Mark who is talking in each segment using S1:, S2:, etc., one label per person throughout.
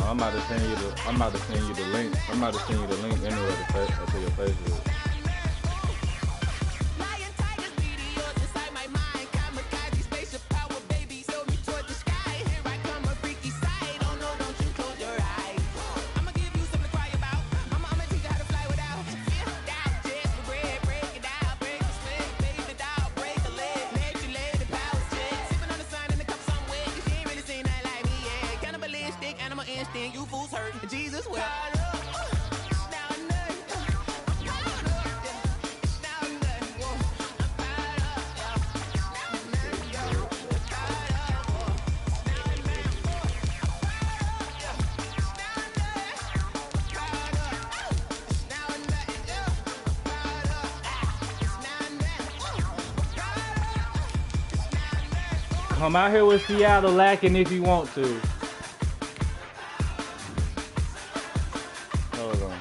S1: I'm about to send you the link. I'm about to send you the link anyway to your Facebook.
S2: You fools hurt, Jesus will.
S1: Come out here with Seattle lacking if you want to. Hold on.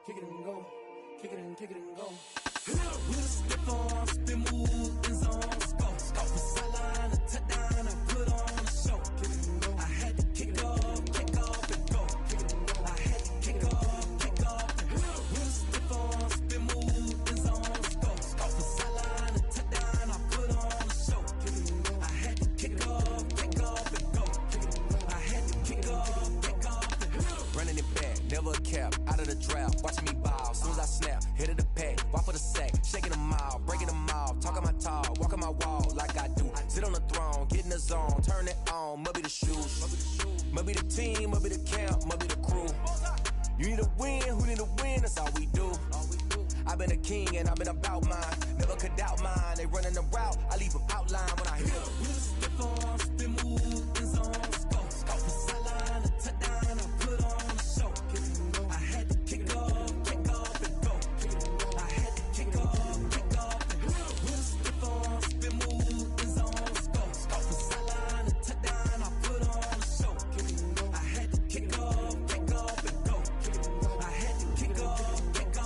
S3: Kick it and go, kick it and go. With a stiff arm, spin move, in zone, scope the sideline, a touchdown, I put on a show. Kick it and go. I had to kick off and go. Kick it and go. I had to kick off and go. With a stiff arm, spin move, in zone, scope the sideline, a touchdown, I put on a show. Kick it and go. I had to kick off and go. Kick it and go. I had to kick off and go. Running it back, never a cap, out of the draft, watching me ball, soon as I snap, hit of the pack, walk for the sack, shaking them all, breaking them all, talking my talk, walking my wall like I do, sit on the throne, get in the zone, turn it on, must be the shoes, must be the team, must be the camp, must be the crew, you need to win, who need to win, that's all we do, I've been a king and I've been about mine, never could doubt mine, they running the route, I leave them outline when I hit them. With a stiff arm, spin move, in zone, scope the sideline, a touchdown, I put on a show. I had to kick off and go. I had to kick off and go. With a stiff arm, spin move, in zone, scope the sideline, a touchdown, I put on a show. I had to kick off and go. I had to kick off and go.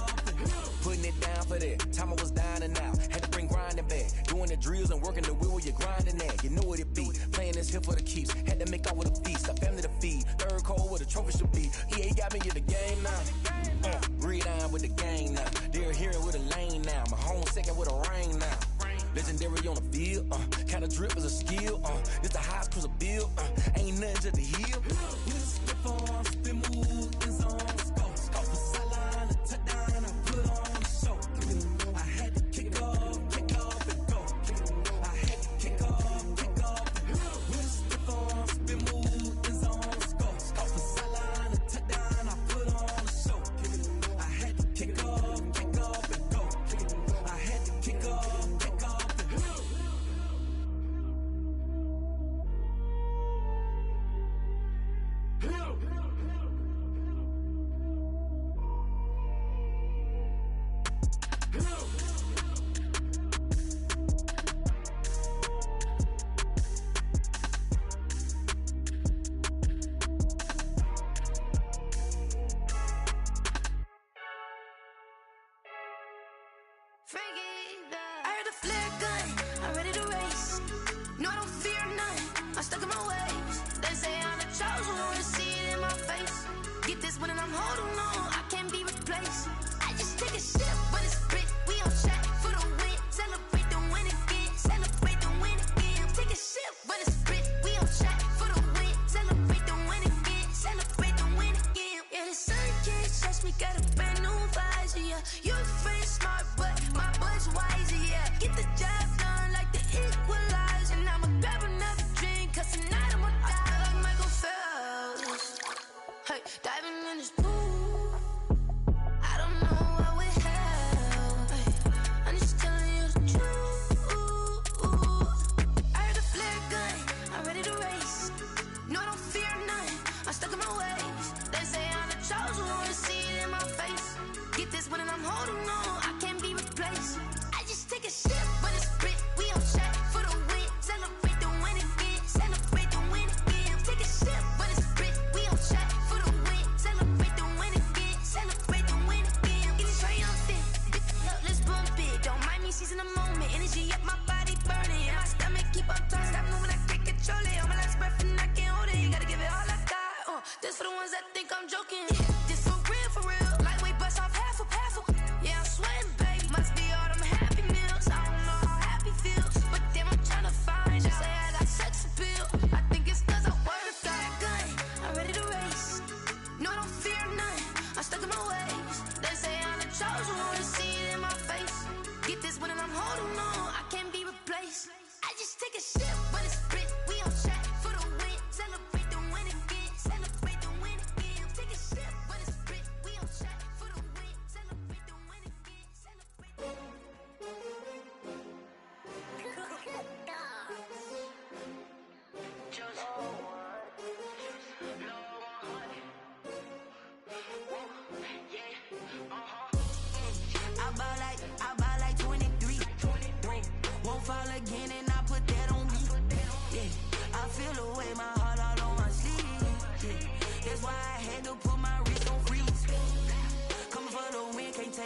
S3: Putting it down for that, time I was down and out. Had to bring grinding back, doing the drills and working the wheel where you're grinding at. You know what it be, playing this here for the keeps. Had to make out with a feast, a family to feed. Third cold where the trophy should be. EA got me in the game now. Read on with the gang now. They're hearing with a lane now. My home second with a rain now. Legendary on the field, kind of drip is a skill. It's the highest cruiser bill, ain't nothing to the heel. With a stiff arm, spin move, in zone, scope the sideline, a touchdown, I put on a show. I had to kick off and go. I had to kick off and go. With a stiff arm, spin move, in zone, scope the sideline, a touchdown, I put on a show. I had to kick off and go. I had to kick off and go.
S4: I heard a flare gun, I'm ready to race. No, I don't fear none, I'm stuck in my ways. They say I'm the chosen one, to see it in my face. Get this one and I'm holding on, I can't be replaced. I just take a sip when it's split, we on track for the win. Celebrate the win again, celebrate the win again. Take a sip when it's split, we on track for the win. Celebrate the win again, celebrate the win again. Yeah, the sun can't touch me, got a brand new visor, yeah. You're friend smart, but my bud's wiser, yeah. Get the job done like the equalizer. I'ma grab another drink, cause tonight I'ma die.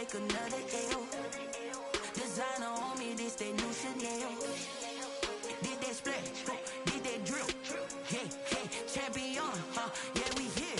S4: take another L. Designer on me, this that new Chanel. Did that splash, did that drill. Hey, hey, champion, yeah, we here.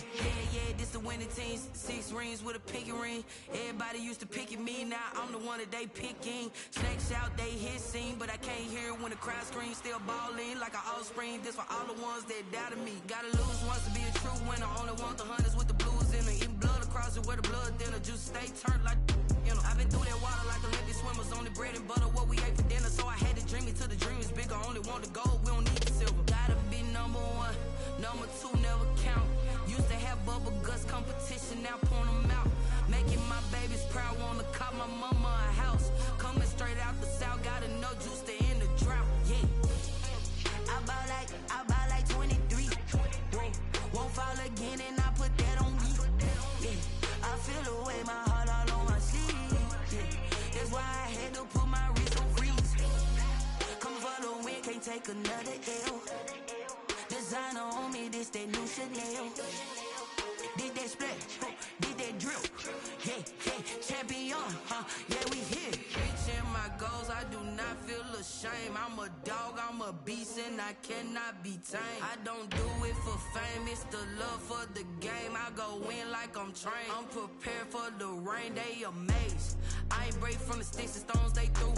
S4: Yeah, this the winning team. 6 rings with a pinky ring. Everybody used to pick at me, now I'm the one that they picking. Snakes out, they hit scene, but I can't hear it when the crowd screams. Still balling like an offspring. This for all the ones that doubted me. Gotta lose once to be a true winner. Only want the hunters with the blues in it. Eating blood across it where the blood thinner. Just stay turned like, you know. I've been through that water like Olympic swimmers. Only bread and butter, what we ate for dinner. So I had to dream it till the dream is bigger. Only want the gold, we don't need the silver. Gotta be number 1, number 2 never count. Used to have bubble guts competition, now point them out. Making my babies proud, wanna cop my mama a house. Coming straight out the south, got enough juice to end the drought. Yeah, I buy like 23. Won't fall again, and I put that on me. Yeah, I feel the way, my heart all on my sleeve. Yeah, that's why I had to put my wrist on freeze. Coming for the win, can't take another L. Designer on me, this that new Chanel. Did that splash, did that drill. Hey, hey, champion, yeah, we here. Reaching my goals, I do not feel ashamed. I'm a dog, I'm a beast, and I cannot be tamed. I don't do it for fame, it's the love for the game. I go in like I'm trained. I'm prepared for the rain, they amazed. I ain't break from the sticks and stones they threw.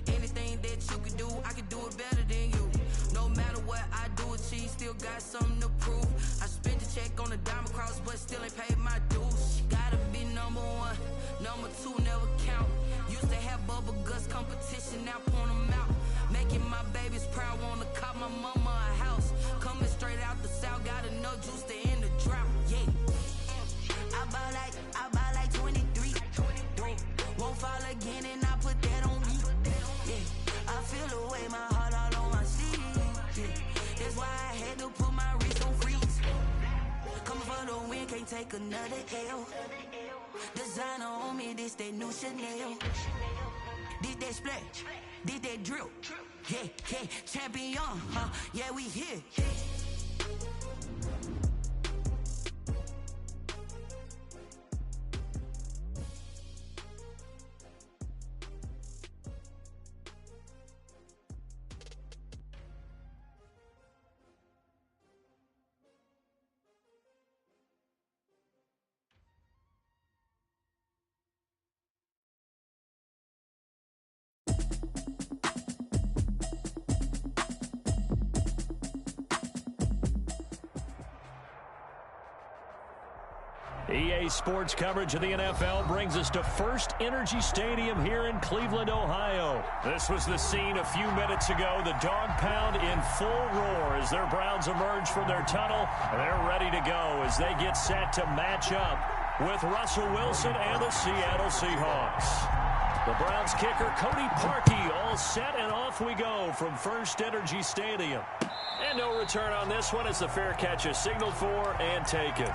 S4: Anything that you can do, I can do it better than you. No matter what I do, achieve, still got something to prove. I spent the check on the diamond cross, but still ain't paid my dues. Gotta be number 1, number 2 never count. Used to have bubble guts competition, now point them out. Making my babies proud, wanna cop my mama a house. Coming straight out the south, got enough juice to end the drought. Yeah, I buy like 23. Won't fall again, and I put that on me. Yeah, I feel the way, my heart all on my sleeve. Yeah, that's why I had to put my wrist on freeze. Coming for the win, can't take another L. Designer on me, this that new Chanel. Did that splash, did that drill. Yeah, yeah, champion, yeah, we here.
S5: EA Sports coverage of the NFL brings us to First Energy Stadium here in Cleveland, Ohio. This was the scene a few minutes ago. The dog pound in full roar as their Browns emerge from their tunnel. And they're ready to go as they get set to match up with Russell Wilson and the Seattle Seahawks. The Browns kicker, Cody Parkey, all set, and off we go from First Energy Stadium. And no return on this one as the fair catch is signaled for and taken.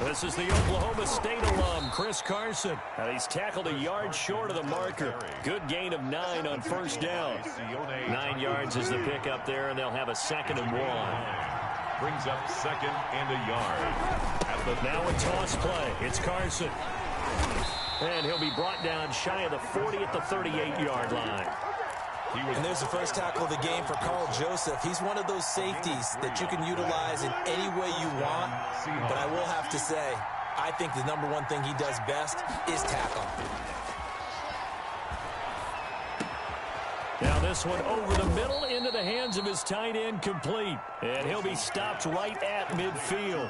S5: This is the Oklahoma State alum, Chris Carson. And he's tackled a yard short of the marker. Good gain of 9 on first down. 9 yards is the pickup there, and they'll have a 2nd and 1.
S6: Brings up 2nd and a yard.
S5: Now a toss play. It's Carson. And he'll be brought down shy of the 40 at the 38-yard line.
S7: And there's the first tackle of the game for Carl Joseph. He's one of those safeties that you can utilize in any way you want. But I will have to say, I think the number one thing he does best is tackle.
S5: Now this one over the middle into the hands of his tight end, complete. And he'll be stopped right at midfield.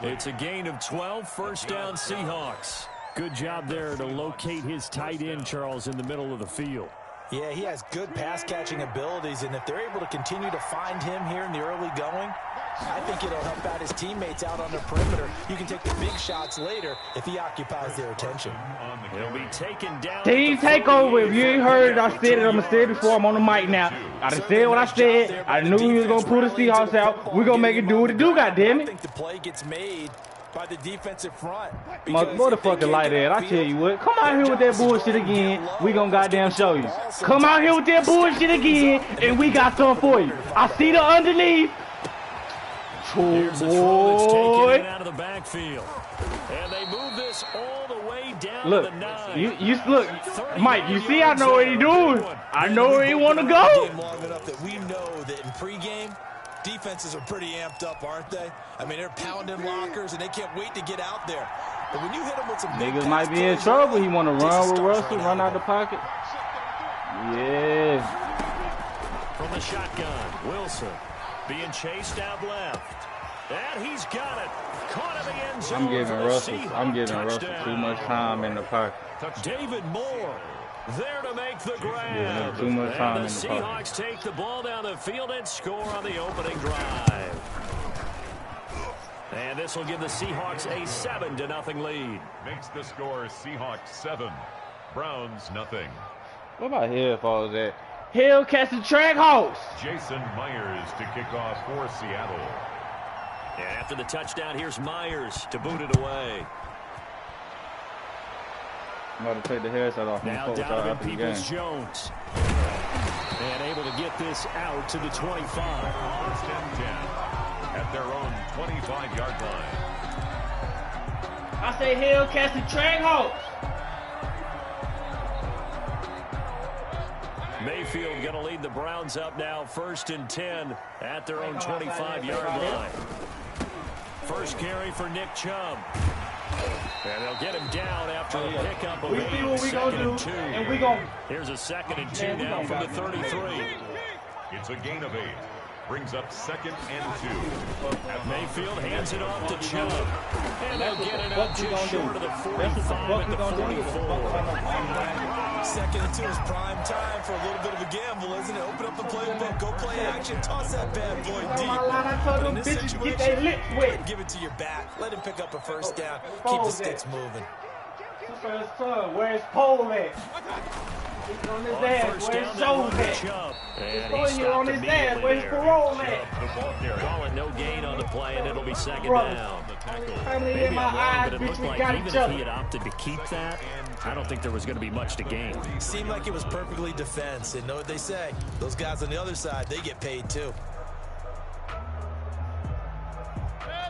S5: It's a gain of 12, first down Seahawks. Good job there to locate his tight end, Charles, in the middle of the field.
S7: Yeah, he has good pass-catching abilities, and if they're able to continue to find him here in the early going, I think it'll help out his teammates out on the perimeter. You can take the big shots later if he occupies their attention.
S5: He'll be taken down.
S8: Team takeover. If you ain't heard it, I said it. I'm going to say it before. I'm on the mic now. I done said what I said. I knew he was going to pull the Seahawks out. We're going to make it do what it do, goddammit.
S7: I think the play gets made by the defensive front.
S8: Motherfucker like that. I tell you what. Come out here with that bullshit again. We gonna goddamn show you. Come out here with that bullshit again, and we got something for you. I see the underneath.
S5: Here's a throw that's taken in out of the backfield. And they move this all the way down
S8: look,
S5: to the 9.
S8: You look, Mike, you see I know what he doing. I know where he want to go.
S7: Long enough that we know that in pregame, defenses are pretty amped up, aren't they? I mean, they're pounding lockers, and they can't wait to get out there. But when you hit them with some big
S8: niggas might be in trouble. He want to run with Russell, run out the pocket. Yeah.
S5: From the shotgun, Wilson being chased out left. And he's got it. Caught in the end zone.
S8: I'm giving Russell too much time in the pocket.
S5: David Moore there to make the grab.
S8: Too much time
S5: and
S8: in
S5: the
S8: the
S5: Seahawks
S8: pocket.
S5: take the ball down the field and score on the opening drive. And this will give the Seahawks a 7-0 lead.
S6: Makes the score Seahawks 7, Browns nothing.
S8: What about Hillfalls at? Hellcats track house.
S6: Jason Myers to kick off for Seattle.
S5: And after the touchdown, here's Myers to boot it away.
S8: I'm about to take the headset off.
S5: Now Donovan Peoples-Jones. And able to get this out to the 25.
S6: First and 10 at their own 25-yard line.
S8: I say Hellcats track house.
S5: Mayfield going to lead the Browns up now, 1st and 10 at their own 25-yard line. First carry for Nick Chubb. And they'll get him down after a pickup of 8.
S8: We see what we gonna do, and we gonna.
S5: Here's a 2nd and 2 now from the 33.
S6: It's a gain of 8. Brings up 2nd and 2.
S5: Mayfield hands it off to Chubb. And they'll get it up just short of the 45 at the 44.
S7: 2nd and 2 is prime time for a little bit of a gamble, isn't it? Open up the playbook, go play action, toss that bad boy deep.
S8: I told them bitches get their lips wet.
S7: Give it to your back. Let him pick up a first down. Keep the sticks moving.
S8: Where's Pole at? He's on his ass. Where's Jones at? He's here on his ass. Where's Parole at?
S5: Calling no gain on the play, and it'll be 2nd down. Maybe
S8: in my
S5: I'm wrong,
S8: eyes,
S5: but it
S8: bitch,
S5: looked
S8: we
S5: like
S8: got
S5: even
S8: each
S5: if
S8: other.
S5: he had opted to keep that, I don't think there was going to be much to gain.
S7: Seemed like it was perfectly defense, and know what they say. Those guys on the other side, they get paid too.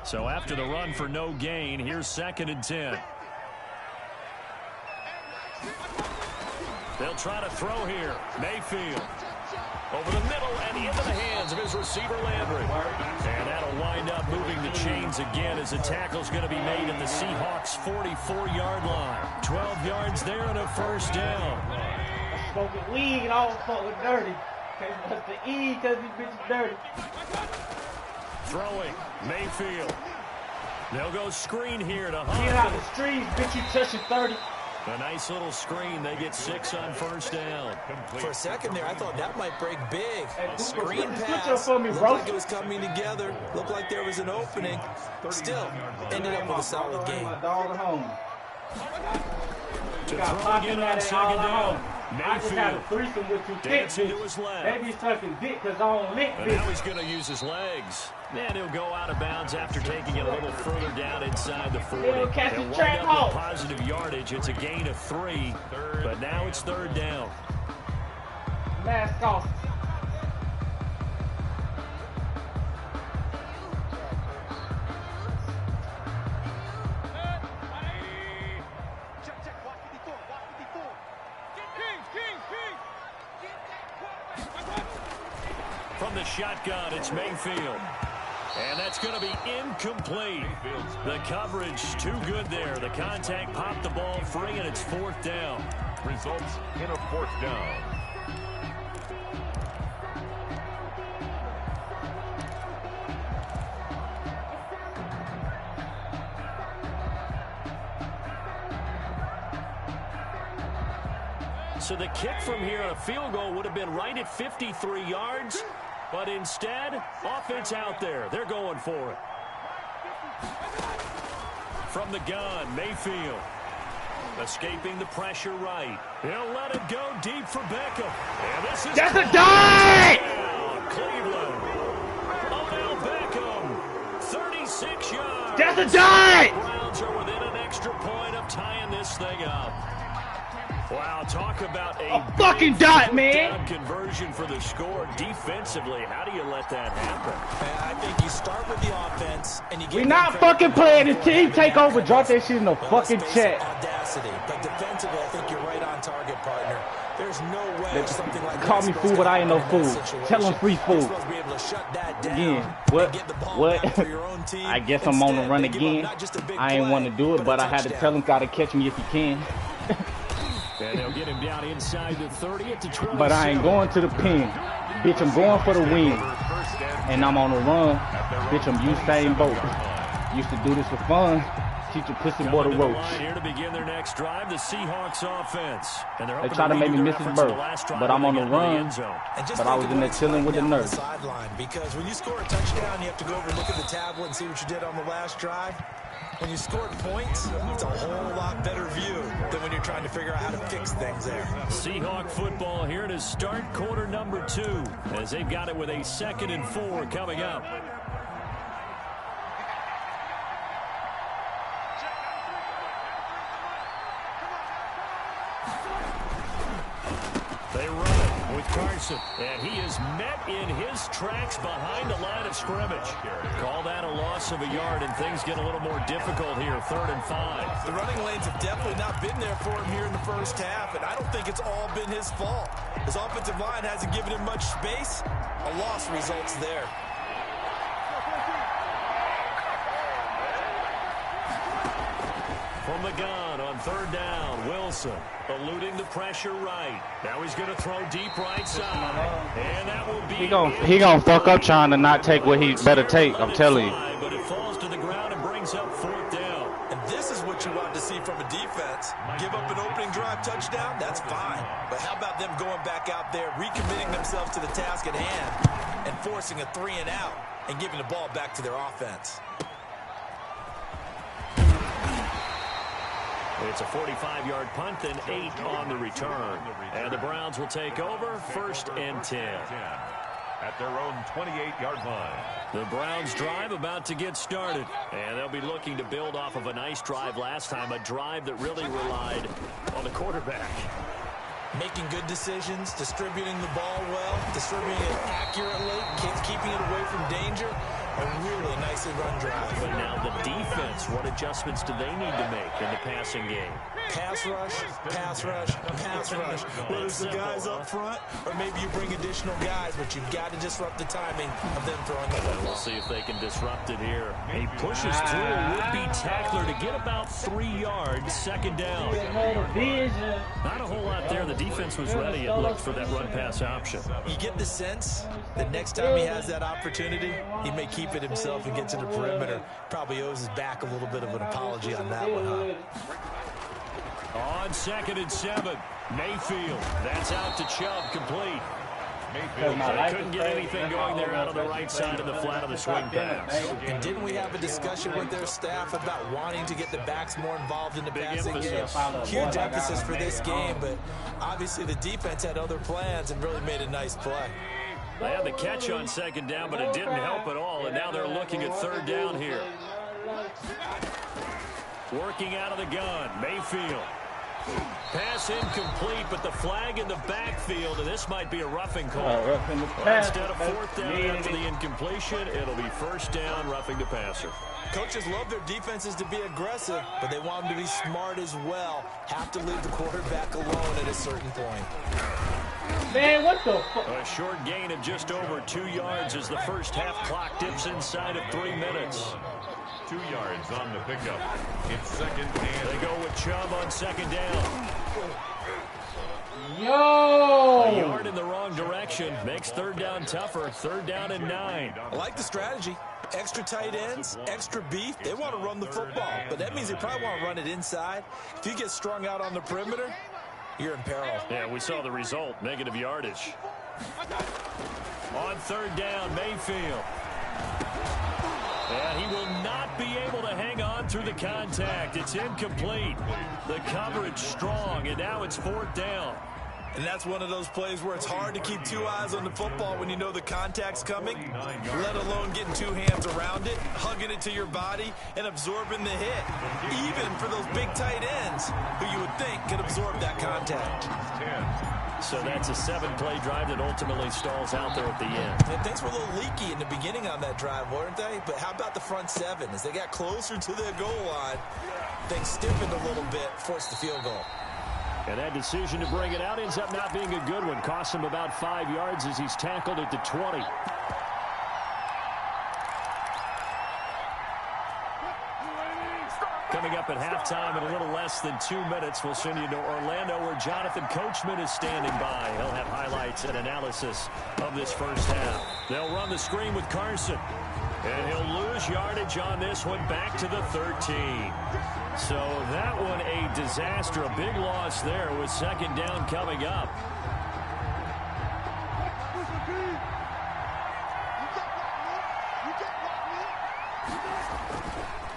S5: So after the run for no gain, here's 2nd and 10. They'll try to throw here. Mayfield over the middle and into the hands of his receiver Landry. And that'll wind up moving the chains again as the tackle's going to be made at the Seahawks' 44-yard line. 12 yards there and a first down.
S8: I'm smoking weed and all fucking dirty. That's the E because these bitches dirty.
S5: Throwing. Mayfield. They'll go screen here to Hunt.
S8: Get out the streets, bitch, you touching 30.
S5: A nice little screen. They get 6 on first down.
S7: For a second there, I thought that might break big.
S8: Hey,
S7: Screen
S8: switch
S7: pass.
S8: up for me,
S7: Looked
S8: bro.
S7: like it was coming together. Looked like there was an opening. Still, ended up with a solid game.
S8: My dog at home.
S5: To
S8: Got
S5: throw again on 2nd down.
S8: I just had a threesome with two thick
S5: Dancing to
S8: bitches.
S5: his left.
S8: They be sucking dick because I don't lick
S5: And now
S8: bitches.
S5: he's going to use his legs. And he'll go out of bounds after taking it a little further down inside the 40.
S8: They'll catch the
S5: They'll wind
S8: track
S5: up
S8: hole.
S5: with positive yardage. It's a gain of 3, but now it's 3rd down.
S8: Mask off.
S5: From the shotgun, it's Mayfield. And that's going to be incomplete. The coverage too good there. The contact popped the ball free, and it's 4th down.
S6: Results in a 4th down.
S5: So the kick from here on a field goal would have been right at 53 yards. But instead, offense out there. They're going for it. From the gun, Mayfield. Escaping the pressure right. He'll let it go deep for Beckham. And this is...
S8: That's a dime!
S5: Cleveland. Odell Beckham. 36 yards.
S8: That's a dime!
S5: this thing up. Wow, talk about a
S8: fucking dot, man.
S5: Conversion for the score. Defensively, how do you let that happen?
S7: I think you start with the offense and you get.
S8: We not fucking playing this team. Take over. Drop that shit in the fucking chat.
S7: Audacity, but defensively, I think you're right on target, partner. There's no way something like
S8: call me fool, but I ain't no fool. Tell them free fool. Again, what? I guess I'm on the run again. I ain't want to do it, but I had to tell him, gotta catch me if you can.
S5: And they'll get him down inside the 30 at the 20.
S8: But I ain't going to the pin. Bitch, I'm going for the win. And I'm on the run. Bitch, I'm Usain Bolt. Used to do this for fun. Teach a pussy boy the ropes.
S5: Here to begin their next drive, the Seahawks offense. And
S8: they try to make me miss his birth, but I'm on the run. But I was in there chilling with the nurse.
S7: Because when you score a touchdown, you have to go over and look at the tablet and see what you did on the last drive. When you scored points, it's a whole lot better view than when you're trying to figure out how to fix things there.
S5: Seahawk football here to start quarter number 2, as they've got it with a 2nd and 4 coming up. They run it with Carson, and he is met in his tracks behind the line of scrimmage. Call that a loss of a yard, and things get a little more difficult here, 3rd and 5.
S7: The running lanes have definitely not been there for him here in the first half, and I don't think it's all been his fault. His offensive line hasn't given him much space. A loss results there.
S5: From the gun on 3rd down, Wilson eluding the pressure right. Now he's going to throw deep right side. And that will be...
S8: He gonna fuck up trying to not take what he better take, I'm telling you.
S5: But it falls to the ground and brings up 4th down.
S7: And this is what you want to see from a defense. Give up an opening drive touchdown, that's fine. But how about them going back out there, recommitting themselves to the task at hand, and forcing a 3 and out, and giving the ball back to their offense.
S5: It's a 45-yard punt and 8 on the return. And the Browns will take over, 1st and 10.
S6: At their own 28-yard line.
S5: The Browns drive about to get started. And they'll be looking to build off of a nice drive last time, a drive that really relied on the quarterback.
S7: Making good decisions, distributing the ball well, distributing it accurately, keeping it away from danger. A really nicely run drive.
S5: But now the defense, what adjustments do they need to make in the passing game?
S7: Pass rush, pass rush, pass rush. Whether it's the guys up front, or maybe you bring additional guys, but you've got to disrupt the timing of them throwing the football.
S5: We'll see if they can disrupt it here. He pushes through a would-be tackler to get about 3 yards, 2nd down. Not a whole lot there. The defense was ready, it looked, for that run-pass option.
S7: You get the sense that next time he has that opportunity, he may keep it himself and get to the perimeter. Probably owes his back a little bit of an apology on that one, huh?
S5: On 2nd and 7, Mayfield. That's out to Chubb, complete. Mayfield couldn't get anything going there out of the right side of the flat of the swing pass.
S7: And didn't we have a discussion with their staff about wanting to get the backs more involved in the passing game? Huge emphasis for this game, but obviously the defense had other plans and really made a nice play.
S5: They had the catch on 2nd down, but it didn't help at all, and now they're looking at 3rd down here. Working out of the gun, Mayfield. Pass incomplete, but the flag in the backfield, and this might be a roughing call. Instead of 4th down after the incompletion, it'll be 1st down, roughing the passer.
S7: Coaches love their defenses to be aggressive, but they want them to be smart as well. Have to leave the quarterback alone at a certain point.
S8: Man, what the fuck?
S5: A short gain of just over 2 yards as the first half clock dips inside of 3 minutes.
S6: 2 yards on the pickup. It's 2nd and...
S5: They go with Chubb on 2nd down.
S8: Yo!
S5: A yard in the wrong direction makes 3rd down tougher. 3rd down and 9.
S7: I like the strategy. Extra tight ends, extra beef. They want to run the football, but that means they probably want to run it inside. If you get strung out on the perimeter, you're in peril.
S5: Yeah, we saw the result. Negative yardage. On 3rd down, Mayfield. And he will not be able to hang on through the contact. It's incomplete. The coverage strong, and now it's 4th down.
S7: And that's one of those plays where it's hard to keep two eyes on the football when you know the contact's coming, let alone getting two hands around it, hugging it to your body, and absorbing the hit. Even for those big tight ends who you would think could absorb that contact.
S5: So that's a 7-play drive that ultimately stalls out there at the end.
S7: And things were a little leaky in the beginning on that drive, weren't they? But how about the front seven? As they got closer to the goal line, things stiffened a little bit, forced the field goal.
S5: And that decision to bring it out ends up not being a good one. Cost him about 5 yards as he's tackled at the 20. Coming up at halftime in a little less than 2 minutes, we'll send you to Orlando where Jonathan Coachman is standing by. He'll have highlights and analysis of this first half. They'll run the screen with Carson. And he'll lose yardage on this one back to the 13. So that one a disaster. A big loss there with second down coming up.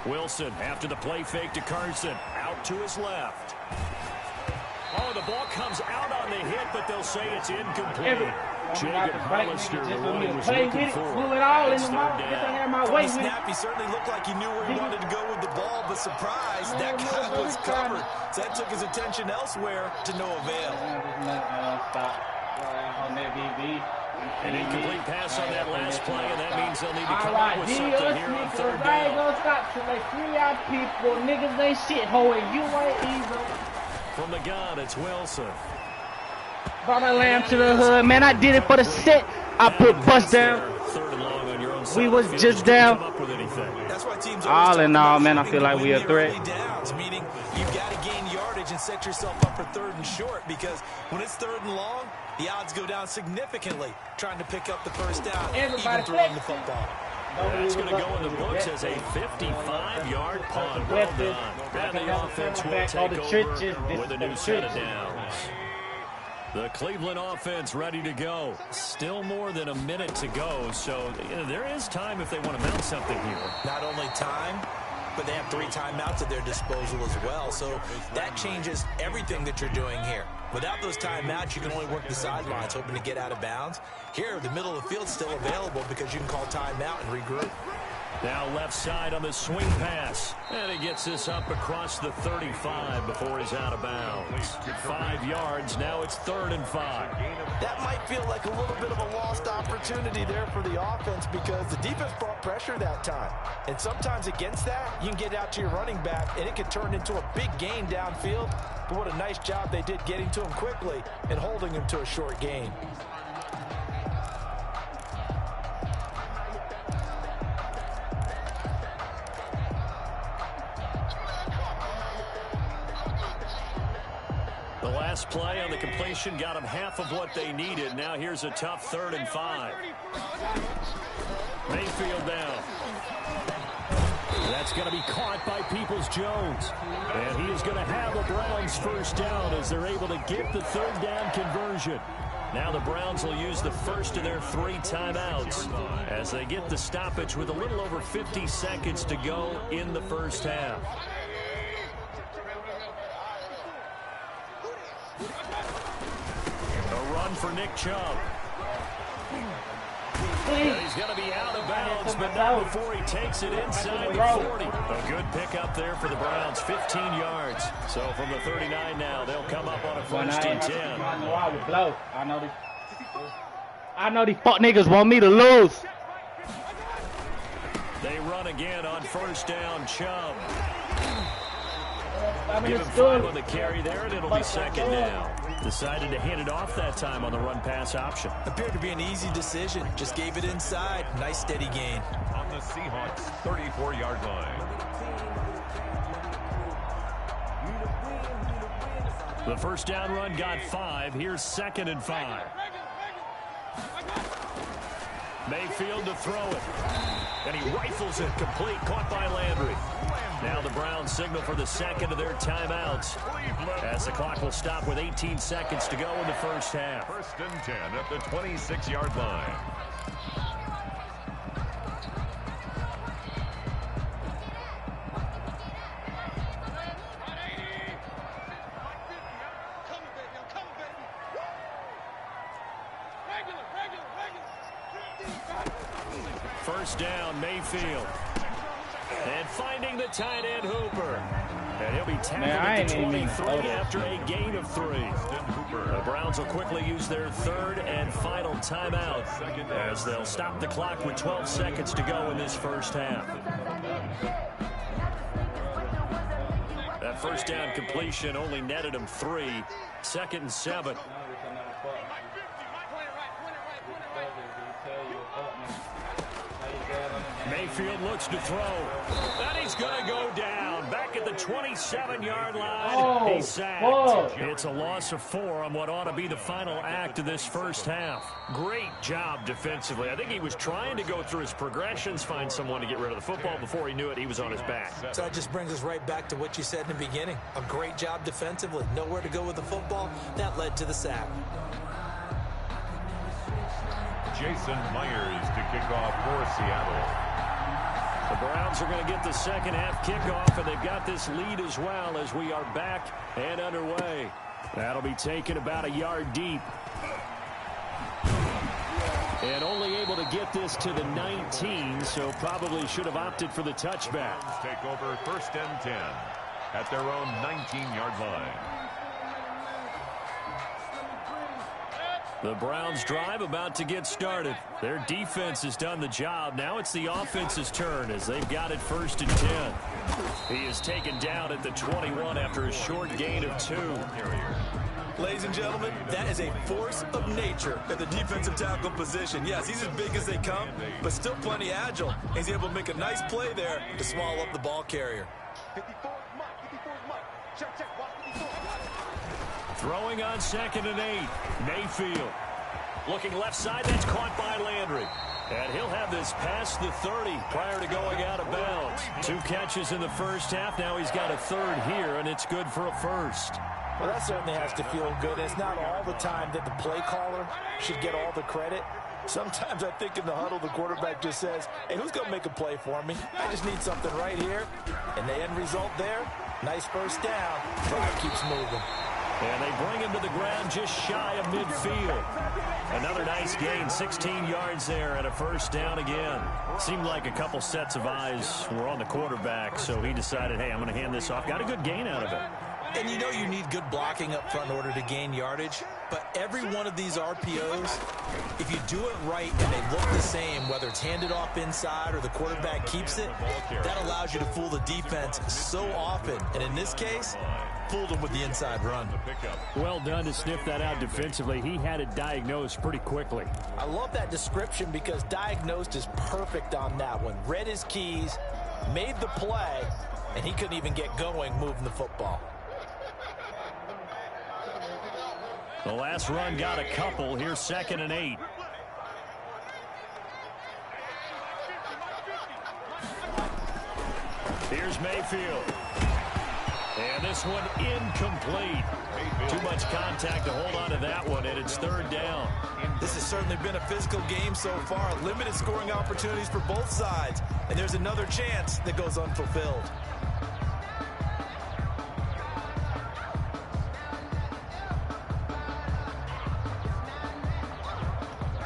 S5: Wilson after the play fake to Carson. Out to his left. Oh, the ball comes out on the hit, but they'll say it's incomplete. Jacob Hollister, the one he was looking for.
S7: From the snap, he certainly looked like he knew where he wanted to go with the ball, but surprise, that guy was covered. So that took his attention elsewhere to no avail.
S5: An incomplete pass on that last play, and that means they'll need to come up with something here on third down.
S8: People, niggas ain't shit, ho, and you ain't either.
S5: From the gun, it's Wilson.
S8: Brought that lamb to the hood, man. I did it for the set. I put bust down.
S5: Third and long on your own side.
S8: We was just down.
S7: That's why teams
S8: all in all, man, I feel like we a threat.
S7: Downs, meaning you've got to gain yardage and set yourself up for third and short, because when it's third and long, the odds go down significantly trying to pick up the first down, even throwing the football.
S5: That's going to go in the books as a 55-yard punt. Well done. And the offense will take over with a new set of downs. The Cleveland offense ready to go. Still more than a minute to go, so there is time if they want to mount something here.
S7: Not only time, but they have 3 timeouts at their disposal as well, so that changes everything that you're doing here. Without those timeouts, you can only work the sidelines, hoping to get out of bounds. Here, the middle of the field's still available because you can call timeout and regroup.
S5: Now left side on the swing pass. And he gets this up across the 35 before he's out of bounds. 5 yards, now it's 3rd and 5.
S7: That might feel like a little bit of a lost opportunity there for the offense because the defense brought pressure that time. And sometimes against that, you can get out to your running back and it can turn into a big gain downfield. But what a nice job they did getting to him quickly and holding him to a short gain.
S5: The last play on the completion got them half of what they needed. Now here's a tough 3rd and 5. Mayfield down. That's going to be caught by Peoples-Jones. And he is going to have a Browns first down as they're able to get the 3rd down conversion. Now the Browns will use the first of their 3 timeouts as they get the stoppage with a little over 50 seconds to go in the first half. A run for Nick Chubb. He's going to be out of bounds, but not before he takes it inside the 40. A good pickup there for the Browns, 15 yards. So from the 39 now, they'll come up on a 1st and 10.
S8: I know these fuck niggas want me to lose.
S5: They run again on 1st down, Chubb. Give him 5 on the carry there, and it'll be 2nd down. Decided to hand it off that time on the run-pass option.
S7: Appeared to be an easy decision. Just gave it inside. Nice, steady gain.
S6: On the Seahawks' 34-yard line.
S5: The first down run got 5. Here's 2nd and 5. Mayfield to throw it. And he rifles it complete. Caught by Landry. Now the Browns signal for the 2nd of their timeouts as the clock will stop with 18 seconds to go in the first half.
S6: 1st and 10 at the 26-yard line.
S5: First down, Mayfield. And finding the tight end, Hooper. And he'll be tackled at the 23 after a gain of 3. The Browns will quickly use their third and final timeout as they'll stop the clock with 12 seconds to go in this first half. That first down completion only netted him 3. 2nd and 7. Mayfield looks to throw. And he's going to go down. Back at the 27-yard line. He's sacked. It's a loss of 4 on what ought to be the final act of this first half. Great job defensively. I think he was trying to go through his progressions, find someone to get rid of the football. Before he knew it, he was on his back.
S7: So that just brings us right back to what you said in the beginning. A great job defensively. Nowhere to go with the football. That led to the sack.
S6: Jason Myers to kick off for Seattle.
S5: The Browns are going to get the second half kickoff, and they've got this lead as well as we are back and underway. That'll be taken about a yard deep. And only able to get this to the 19, so probably should have opted for the touchback.
S6: Take over 1st and 10 at their own 19-yard line.
S5: The Browns drive about to get started. Their defense has done the job. Now it's the offense's turn as they've got it 1st and 10. He is taken down at the 21 after a short gain of 2.
S7: Ladies and gentlemen, that is a force of nature at the defensive tackle position. Yes, he's as big as they come, but still plenty agile. He's able to make a nice play there to swallow up the ball carrier.
S5: Throwing on 2nd and 8. Mayfield. Looking left side. That's caught by Landry. And he'll have this past the 30 prior to going out of bounds. 2 catches in the first half. Now he's got a 3rd here, and it's good for a 1st.
S7: Well, that certainly has to feel good. It's not all the time that the play caller should get all the credit. Sometimes I think in the huddle, the quarterback just says, hey, who's going to make a play for me? I just need something right here. And the end result there, nice first down. Drive keeps moving.
S5: And they bring him to the ground just shy of midfield. Another nice gain, 16 yards there, and a 1st down again. Seemed like a couple sets of eyes were on the quarterback, so he decided, hey, I'm going to hand this off. Got a good gain out of it.
S7: And you know you need good blocking up front in order to gain yardage. But every one of these RPOs, if you do it right and they look the same, whether it's handed off inside or the quarterback keeps it, that allows you to fool the defense so often. And in this case, fooled him with the inside run.
S5: Well done to sniff that out defensively. He had it diagnosed pretty quickly.
S7: I love that description because diagnosed is perfect on that one. Read his keys, made the play, and he couldn't even get going moving the football.
S5: The last run got a couple. Here's 2nd and 8. Here's Mayfield. And this one incomplete. Too much contact to hold on to that one, and it's 3rd down.
S7: This has certainly been a physical game so far. Limited scoring opportunities for both sides. And there's another chance that goes unfulfilled.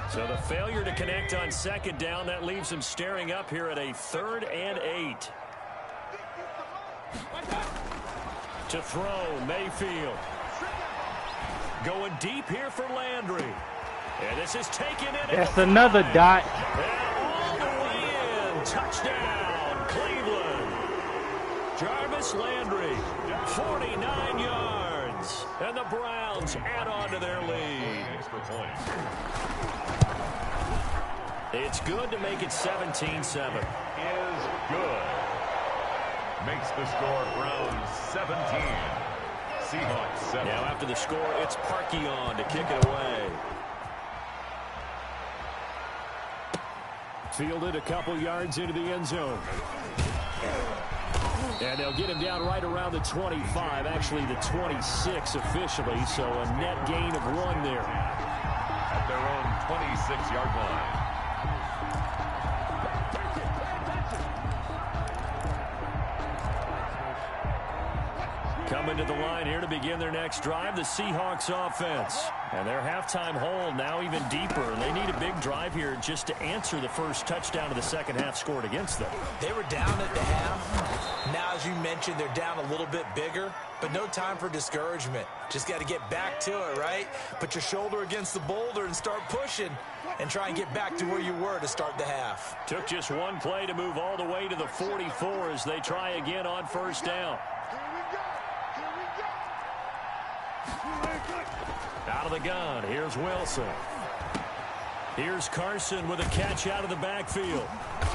S5: So the failure to connect on 2nd down, that leaves him staring up here at a 3rd and 8. To throw, Mayfield. Going deep here for Landry. And this is taken in.
S8: That's another dot.
S5: And all the way in. Touchdown, Cleveland. Jarvis Landry, 49 yards. And the Browns add on to their lead. It's good to make it 17-7.
S6: Is good. Makes the score Browns 17. Seahawks 7.
S5: Now after the score, it's Parkey on to kick it away. Fielded a couple yards into the end zone. And they'll get him down right around the 25, actually the 26 officially, so a net gain of 1 there.
S6: At their own 26-yard line.
S5: Coming to the line here to begin their next drive, the Seahawks offense. And their halftime hole now even deeper. They need a big drive here just to answer the first touchdown of the second half scored against them.
S7: They were down at the half. Now, as you mentioned, they're down a little bit bigger, but no time for discouragement. Just got to get back to it, right? Put your shoulder against the boulder and start pushing and try and get back to where you were to start the half.
S5: Took just one play to move all the way to the 44 as they try again on first down. Out of the gun, here's Wilson. Here's Carson with a catch out of the backfield.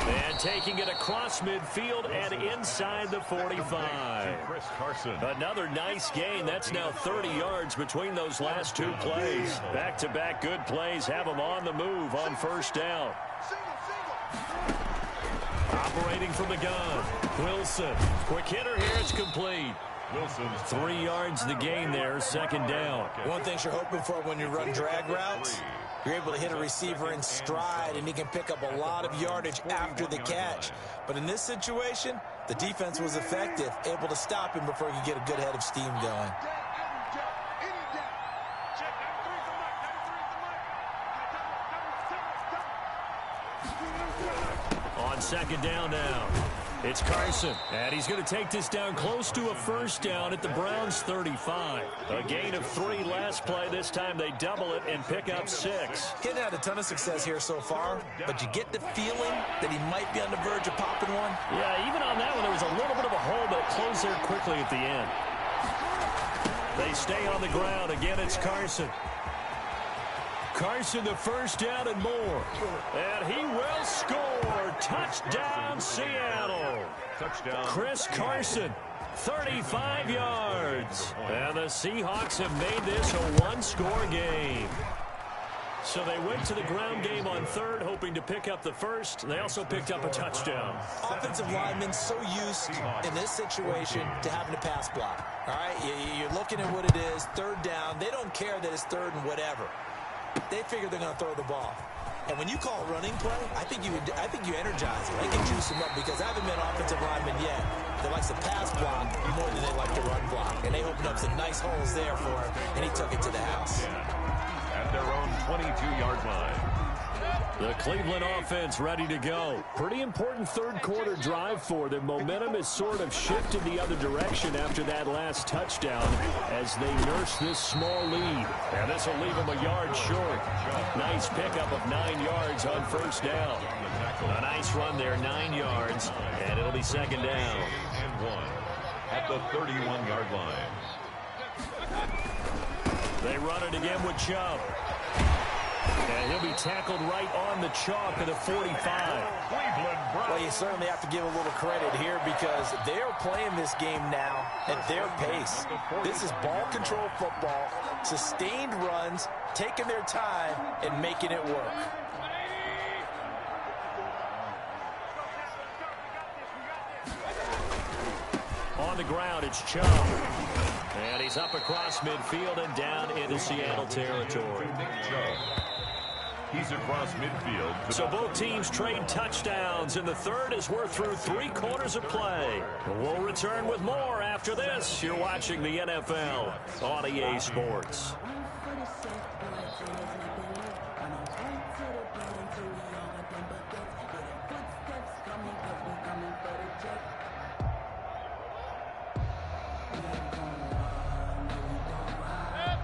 S5: And taking it across midfield and inside the 45.
S6: Chris Carson.
S5: Another nice gain. That's now 30 yards between those last two plays. Back-to-back good plays have them on the move on first down. Operating from the gun, Wilson. Quick hitter here, it's complete.
S6: Wilson.
S5: 3 yards the gain there, second down.
S7: One thing you're hoping for when you run drag routes, you're able to hit a receiver in stride, and he can pick up a lot of yardage after the catch. But in this situation, the defense was effective, able to stop him before he could get a good head of steam going.
S5: On second down now, it's Carson, and he's going to take this down close to a first down at the Browns' 35. A gain of 3 last play. This time they double it and pick up 6.
S7: He hasn't had a ton of success here so far, but you get the feeling that he might be on the verge of popping one.
S5: Yeah, even on that one, there was a little bit of a hole, but it closed there quickly at the end. They stay on the ground. Again, it's Carson. Carson, the first down and more. And he will score. Touchdown, Seattle.
S6: Touchdown.
S5: Chris Carson, 35 yards. And the Seahawks have made this a one-score game. So they went to the ground game on third, hoping to pick up the first. They also picked up a touchdown.
S7: Offensive linemen so used in this situation to having to pass block. All right, you're looking at what it is, third down. They don't care that it's third and whatever. They figure they're going to throw the ball. And when you call a running play, I think you energize it. They can juice them up because I haven't met an offensive lineman yet that likes to pass block more than they like to run block. And they opened up some nice holes there for him, and he took it to the house.
S6: At their own 22-yard line.
S5: The Cleveland offense ready to go. Pretty important third quarter drive for them. Momentum has sort of shifted the other direction after that last touchdown as they nurse this small lead. And this will leave them a yard short. Nice pickup of 9 yards on first down. A nice run there, 9 yards, and it'll be second down.
S6: And 1 at the 31-yard line.
S5: They run it again with Chubb. And he'll be tackled right on the chalk of the 45.
S7: Well, you certainly have to give a little credit here because they're playing this game now at their pace. This is ball control football, sustained runs, taking their time, and making it work.
S5: On the ground, it's Chubb. And he's up across midfield and down into Seattle territory.
S6: He's across midfield.
S5: So both teams trade touchdowns in the third as we're through 3 quarters of play. We'll return with more after this. You're watching the NFL on EA Sports.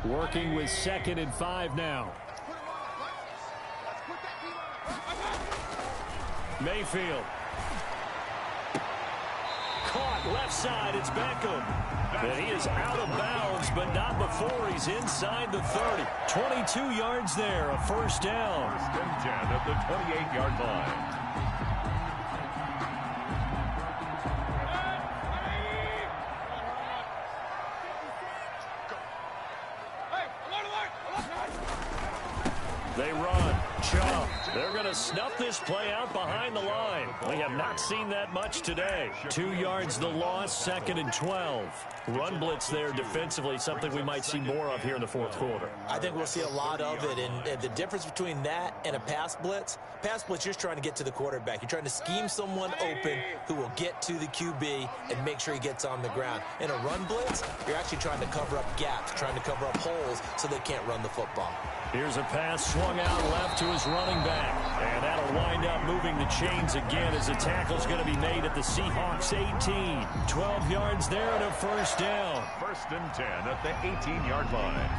S5: Working with 2nd and 5 now. Mayfield. Caught left side. It's Beckham. And he is out of bounds, but not before he's inside the 30. 22 yards there, a first down.
S6: 1st and 10 at the 28-yard line.
S5: They run. Chubb. Chubb. They're going to snuff this play out behind the line. We have not seen that much today. 2 yards the loss, 2nd and 12. Run blitz there defensively, something we might see more of here in the fourth quarter.
S7: I think we'll see a lot of it, and the difference between that and a pass blitz, you're just trying to get to the quarterback. You're trying to scheme someone open who will get to the QB and make sure he gets on the ground. In a run blitz, you're actually trying to cover up gaps, trying to cover up holes so they can't run the football.
S5: Here's a pass swung out left to his running back. And that'll wind up moving the chains again as the tackle's going to be made at the Seahawks 18. 12 yards there and a first down.
S6: 1st and 10 at the 18-yard line.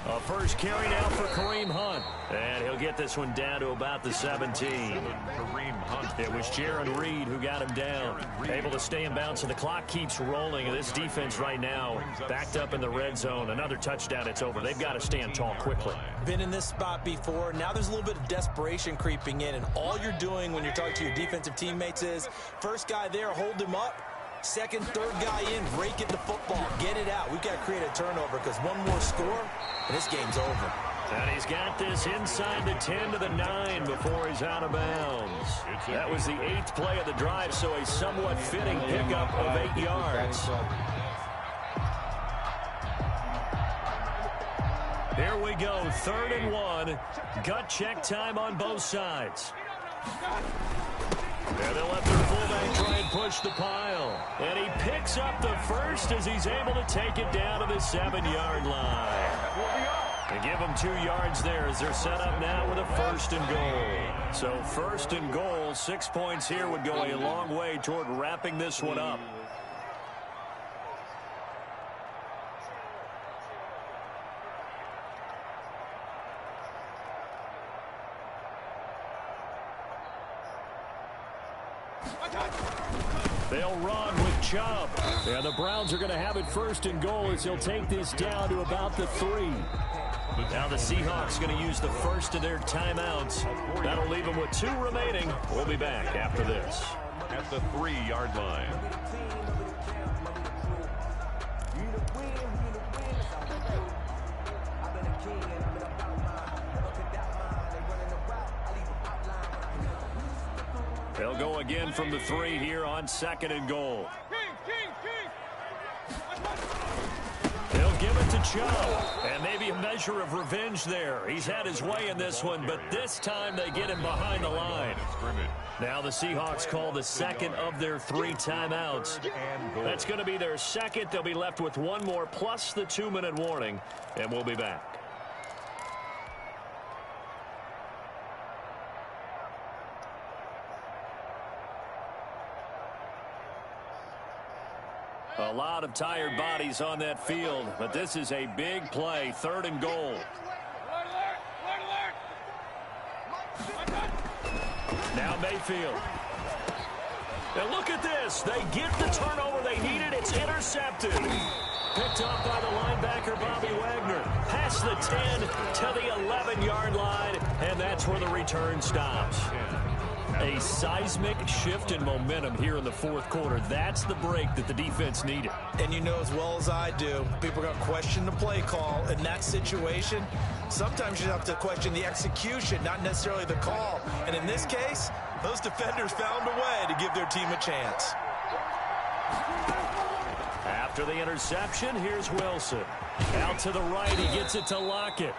S5: A first carry now for Kareem Hunt. And he'll get this one down to about the 17.
S6: Kareem Hunt.
S5: It was Jaron Reed who got him down. Able to stay in bounds, and the clock keeps rolling. And this defense right now backed up in the red zone. Another touchdown, it's over. They've got to stand tall quickly.
S7: Been in this spot before. Now there's a little bit of desperation creeping in. And all you're doing when you're talking to your defensive teammates is, first guy there, hold him up. Second, third guy in, rake at the football. Get it out. We've got to create a turnover because one more score, and this game's over.
S5: And he's got this inside the 10 to the 9 before he's out of bounds. That was the 8th play of the drive, so a somewhat fitting pickup of 8 yards. Here we go, 3rd and 1. Gut check time on both sides. And they'll let their fullback try and push the pile. And he picks up the first as he's able to take it down to the 7-yard line. They give them 2 yards there as they're set up now with a 1st and goal. So 1st and goal, 6 points here would go a long way toward wrapping this one up. They'll run with Chubb. And the Browns are going to have it 1st and goal as he'll take this down to about the 3. Now the Seahawks going to use the first of their timeouts. That'll leave them with 2 remaining. We'll be back after this.
S6: At the 3-yard line.
S5: They'll go again from the 3 here on 2nd and goal. They'll give it to Chubb. And maybe a measure of revenge there. He's had his way in this one, but this time they get him behind the line. Now the Seahawks call the 2nd of their 3 timeouts. That's going to be their 2nd. They'll be left with 1 more plus the 2-minute warning, and we'll be back. A lot of tired bodies on that field, but this is a big play, 3rd and goal. Now Mayfield. And look at this. They get the turnover they needed. It's intercepted. Picked off by the linebacker, Bobby Wagner. Past the 10 to the 11-yard line, and that's where the return stops. A seismic shift in momentum here in the 4th quarter. That's the break that the defense needed.
S7: And you know as well as I do, people are going to question the play call in that situation. Sometimes you have to question the execution, not necessarily the call. And in this case, those defenders found a way to give their team a chance.
S5: After the interception, here's Wilson. Out to the right, he gets it to Lockett.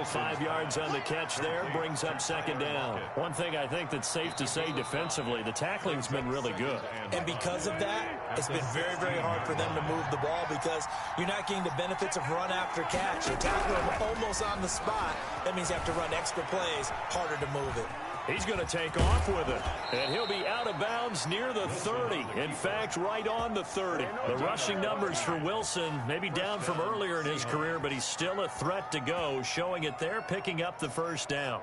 S5: 5 yards on the catch there, brings up 2nd down. One thing I think that's safe to say defensively, the tackling's been really good.
S7: And because of that, it's been very, very hard for them to move the ball because you're not getting the benefits of run after catch. You're tackling them almost on the spot. That means you have to run extra plays, harder to move it.
S5: He's going to take off with it, and he'll be out of bounds near the 30. In fact, right on the 30. The rushing numbers for Wilson, maybe down from earlier in his career, but he's still a threat to go, showing it there, picking up the 1st down.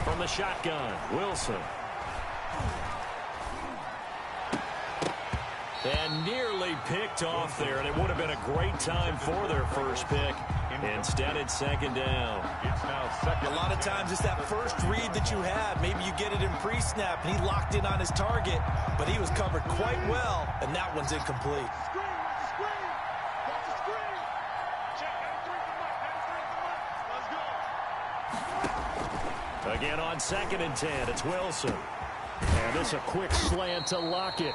S5: From the shotgun, Wilson. And nearly picked off there, and it would have been a great time for their first pick. Instead, it's second down.
S6: It's now second.
S7: A lot of times it's that first read that you have. Maybe you get it in pre-snap, and he locked in on his target, but he was covered quite well, and that one's incomplete.
S5: Again on 2nd and 10, it's Wilson. And this a quick slant to Lockett.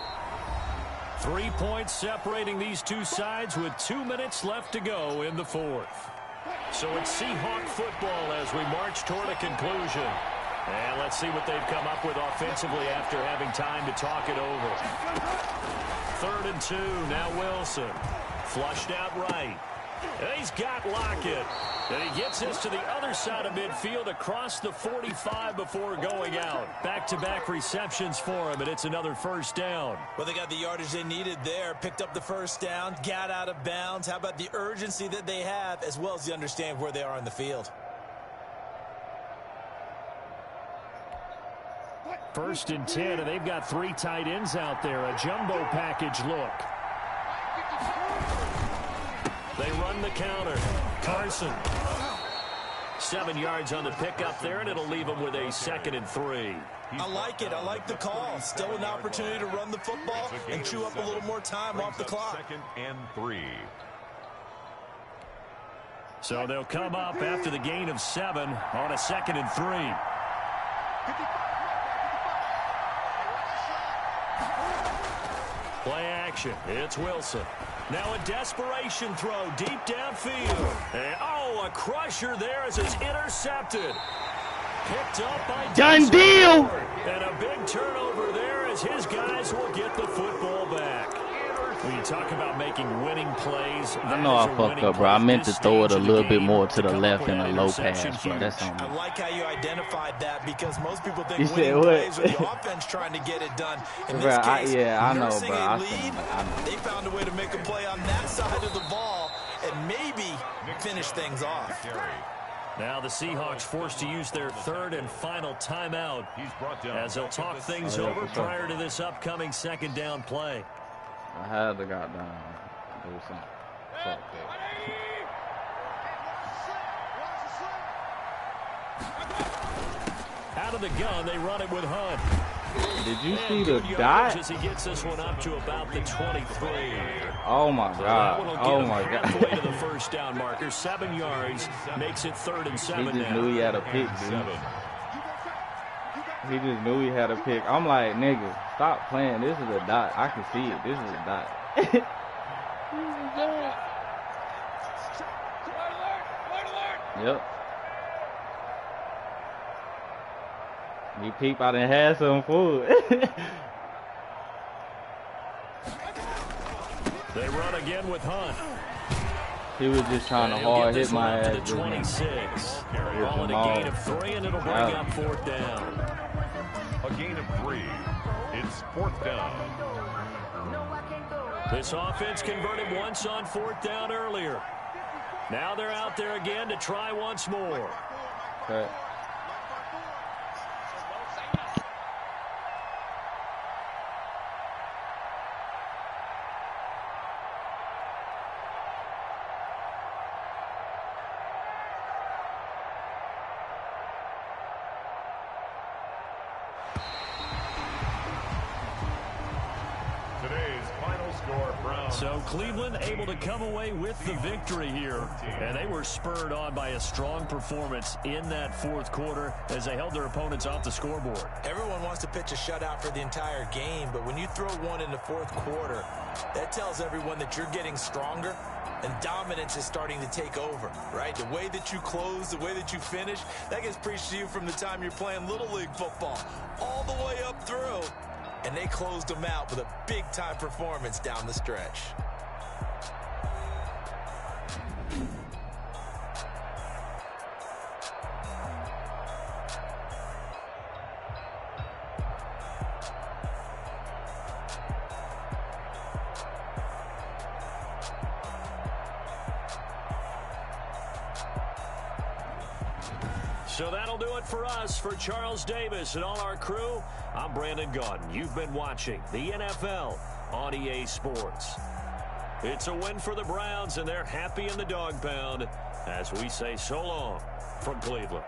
S5: 3 points separating these two sides with 2 minutes left to go in the fourth. So it's Seahawk football as we march toward a conclusion. And let's see what they've come up with offensively after having time to talk it over. 3rd and 2, now Wilson. Flushed out right. And he's got Lockett. And he gets this to the other side of midfield across the 45 before going out. Back-to-back receptions for him, and it's another first down.
S7: Well, they got the yardage they needed there, picked up the first down, got out of bounds. How about the urgency that they have, as well as the understand where they are in the field?
S5: 1st and 10, and they've got 3 tight ends out there. A jumbo package look. They run the counter. Carson. 7 yards on the pickup there, and it'll leave them with a 2nd and 3.
S7: I like it. I like the call. Still an opportunity to run the football and chew up a little more time off the clock.
S6: 2nd and 3.
S5: So they'll come up after the gain of 7 on a 2nd and 3. Play action. It's Wilson. Now a desperation throw deep downfield. And, oh, a crusher there as it's intercepted. Picked up by
S8: Done deal.
S5: And a big turnover there as his guys will get the football back. When you talk about making winning plays,
S8: I know I fucked up, bro. I meant to throw it a little bit more to the left in a low pass, bro. That's on me.
S7: I like how you identified that because most people think
S8: You said
S7: winning
S8: what?
S7: plays are the offense trying to get it done. In
S8: Bro,
S7: this case,
S8: I know,
S7: nursing
S8: bro.
S7: a
S8: I
S7: lead,
S8: know.
S7: they found a way to make a play on that side of the ball and maybe finish things off.
S5: Now the Seahawks forced to use their 3rd and final timeout as they'll talk things over prior to this upcoming 2nd down play.
S8: I had to goddamn do something. Fuck
S5: that. Out of the gun, they run it with Hunt.
S8: Did you
S5: And
S8: see the
S5: good
S8: dot?
S5: yardage as he gets this one up to about the 23.
S8: Oh my
S5: So that
S8: god.
S5: one will
S8: Oh
S5: get
S8: my
S5: him
S8: god.
S5: halfway to the first down marker. 7 yards makes it 3rd and 7
S8: He just
S5: now.
S8: knew he had a pick, dude. He just knew he had a pick. I'm like, nigga, stop playing. This is a dot. I can see it. This is a dot. Yep. You peep, I done had some food.
S5: They run again with Hunt.
S8: He was just trying to
S5: And he'll
S8: hard
S5: get
S8: hit
S5: this one
S8: my
S5: up
S8: ass.
S5: to the 26. Ball at a gain of 3, and it'll bring up 4th down.
S6: A gain of 3. It's 4th down.
S5: This offense converted once on 4th down earlier. Now they're out there again to try once more.
S8: Okay.
S5: So Cleveland able to come away with the victory here. And they were spurred on by a strong performance in that 4th quarter as they held their opponents off the scoreboard.
S7: Everyone wants to pitch a shutout for the entire game, but when you throw one in the 4th quarter, that tells everyone that you're getting stronger and dominance is starting to take over, right? The way that you close, the way that you finish, that gets preached to you from the time you're playing Little League football all the way up through. And they closed them out with a big-time performance down the stretch.
S5: So that'll do it for us. For Charles Davis and all our crew, I'm Brandon Gaudin. You've been watching the NFL on EA Sports. It's a win for the Browns, and they're happy in the dog pound as we say so long from Cleveland.